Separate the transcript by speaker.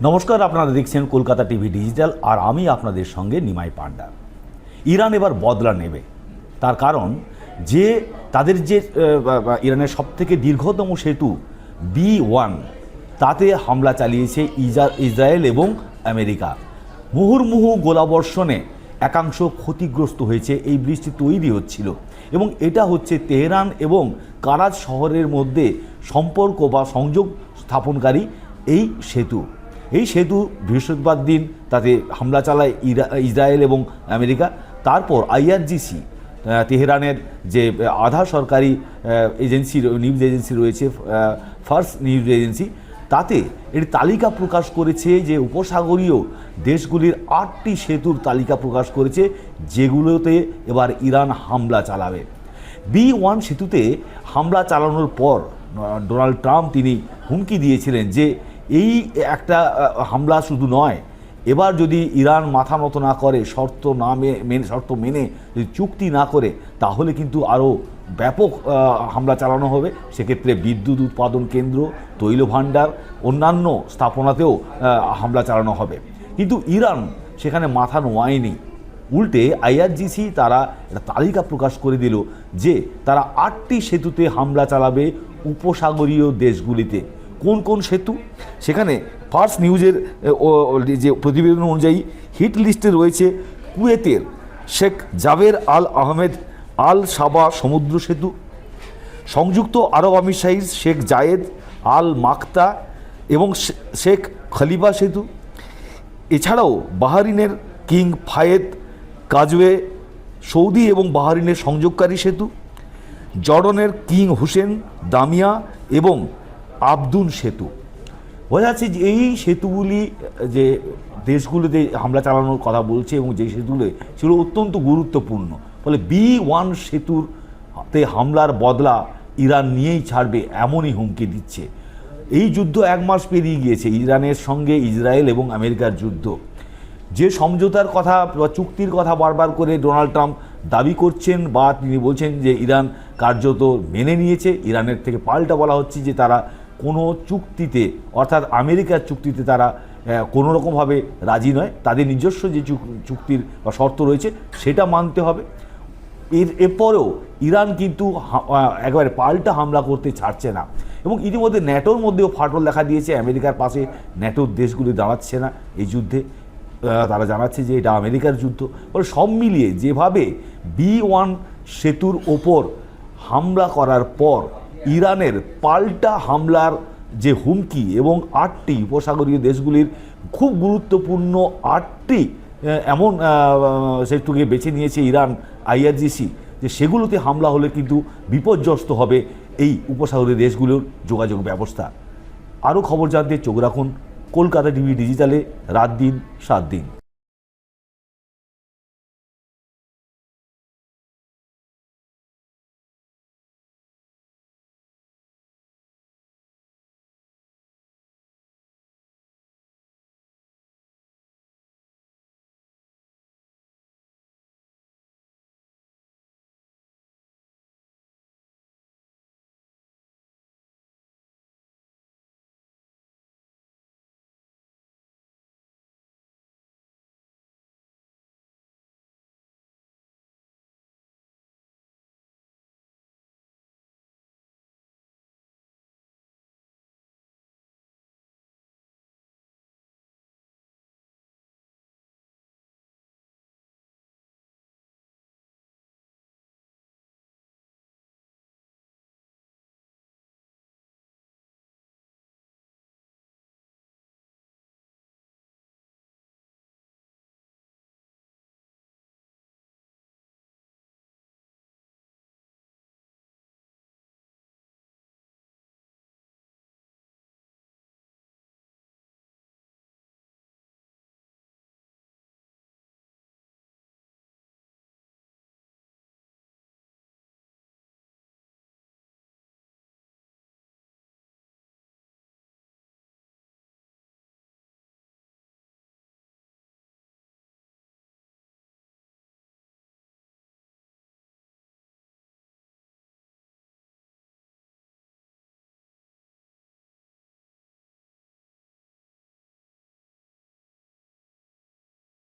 Speaker 1: নমস্কার, আপনারা দেখছেন কলকাতা টিভি ডিজিটাল আর আমি আপনাদের সঙ্গে নিমাই পান্ডা। ইরান এবার বদলা নেবে, তার কারণ যে তাদের যে ইরানের সবথেকে দীর্ঘতম সেতু B1 তাতে হামলা চালিয়েছে ইসরায়েল এবং আমেরিকা। মুহুর্মুহু গোলাবর্ষণে একাংশ ক্ষতিগ্রস্ত হয়েছে। এই বৃষ্টি তৈরি হচ্ছিল এবং এটা হচ্ছে তেহরান এবং কারাজ শহরের মধ্যে সম্পর্ক বা সংযোগ স্থাপনকারী এই সেতু বৃহস্পতিবার দিন তাতে হামলা চালায় ইসরায়েল এবং আমেরিকা। তারপর IRGC তেহরানের যে আধা সরকারি এজেন্সি নিউজ এজেন্সি রয়েছে, ফার্স্ট নিউজ এজেন্সি, তাতে এর তালিকা প্রকাশ করেছে যে উপসাগরীয় দেশগুলির 8টি সেতুর তালিকা প্রকাশ করেছে যেগুলোতে এবার ইরান হামলা চালাবে। B1 সেতুতে হামলা চালানোর পর ডোনাল্ড ট্রাম্প তিনি হুমকি দিয়েছিলেন যে এই একটা হামলা শুধু নয়, এবার যদি ইরান মাথা নত না করে, শর্ত মেনে যদি চুক্তি না করে, তাহলে কিন্তু আরও ব্যাপক হামলা চালানো হবে। সেক্ষেত্রে বিদ্যুৎ উৎপাদন কেন্দ্র, তৈল ভাণ্ডার, অন্যান্য স্থাপনাতেও হামলা চালানো হবে। কিন্তু ইরান সেখানে মাথা নোয়ায়নি। উল্টে IRGC তারা একটা তালিকা প্রকাশ করে দিল যে তারা 8টি সেতুতে হামলা চালাবে উপসাগরীয় দেশগুলিতে। কোন কোন সেতু? সেখানে ফার্স্ট নিউজের যে প্রতিবেদন অনুযায়ী হিট লিস্টে রয়েছে কুয়েতের শেখ জাবের আল আহমেদ আল সাবা সমুদ্র সেতু, সংযুক্ত আরব আমিরশাহীর শেখ জায়েদ আল মাকতা এবং শেখ খলিফা সেতু, এছাড়াও বাহরিনের কিং ফায়েদ কাজওয়ে, সৌদি এবং বাহরিনের সংযোগকারী সেতু, জর্ডনের কিং হুসেন দামিয়া এবং আবদুন সেতু। বোঝা যাচ্ছে যে এই সেতুগুলি যে দেশগুলোতে হামলা চালানোর কথা বলছে এবং যে সেতুগুলো সেগুলো অত্যন্ত গুরুত্বপূর্ণ। ফলে B1 সেতুতে হামলার বদলা ইরান নিয়েই ছাড়বে, এমনই হুমকি দিচ্ছে। এই যুদ্ধ 1 মাস পেরিয়ে গিয়েছে, ইরানের সঙ্গে ইসরায়েল এবং আমেরিকার যুদ্ধ। যে সমঝোতার কথা বা চুক্তির কথা বারবার করে ডোনাল্ড ট্রাম্প দাবি করছেন বা তিনি বলছেন যে ইরান কার্যত মেনে নিয়েছে, ইরানের থেকে পাল্টা বলা হচ্ছে যে তারা কোনো চুক্তিতে, অর্থাৎ আমেরিকার চুক্তিতে তারা কোনো রকমভাবে রাজি নয়। তাদের নিজস্ব যে চুক্তির বা শর্ত রয়েছে সেটা মানতে হবে। এরপরেও ইরান কিন্তু একেবারে পাল্টা হামলা করতে ছাড়ছে না এবং ইতিমধ্যে ন্যাটোর মধ্যেও ফাটল দেখা দিয়েছে। আমেরিকার পাশে ন্যাটোর দেশগুলি দাঁড়াচ্ছে না এই যুদ্ধে, তারা জানাচ্ছে যে এটা আমেরিকার যুদ্ধ। ফলে সব মিলিয়ে যেভাবে B1 সেতুর ওপর হামলা করার পর ইরানের পাল্টা হামলার যে হুমকি এবং 8টি উপসাগরীয় দেশগুলির খুব গুরুত্বপূর্ণ 8টি এমন সেতুকে বেছে নিয়েছে ইরান IRGC, যে সেগুলোতে হামলা হলে কিন্তু বিপর্যস্ত হবে এই উপসাগরীয় দেশগুলোর যোগাযোগ ব্যবস্থা। আরও খবর জানতে চোখ রাখুন কলকাতা টিভি ডিজিটালে, রাত দিন 7 দিন।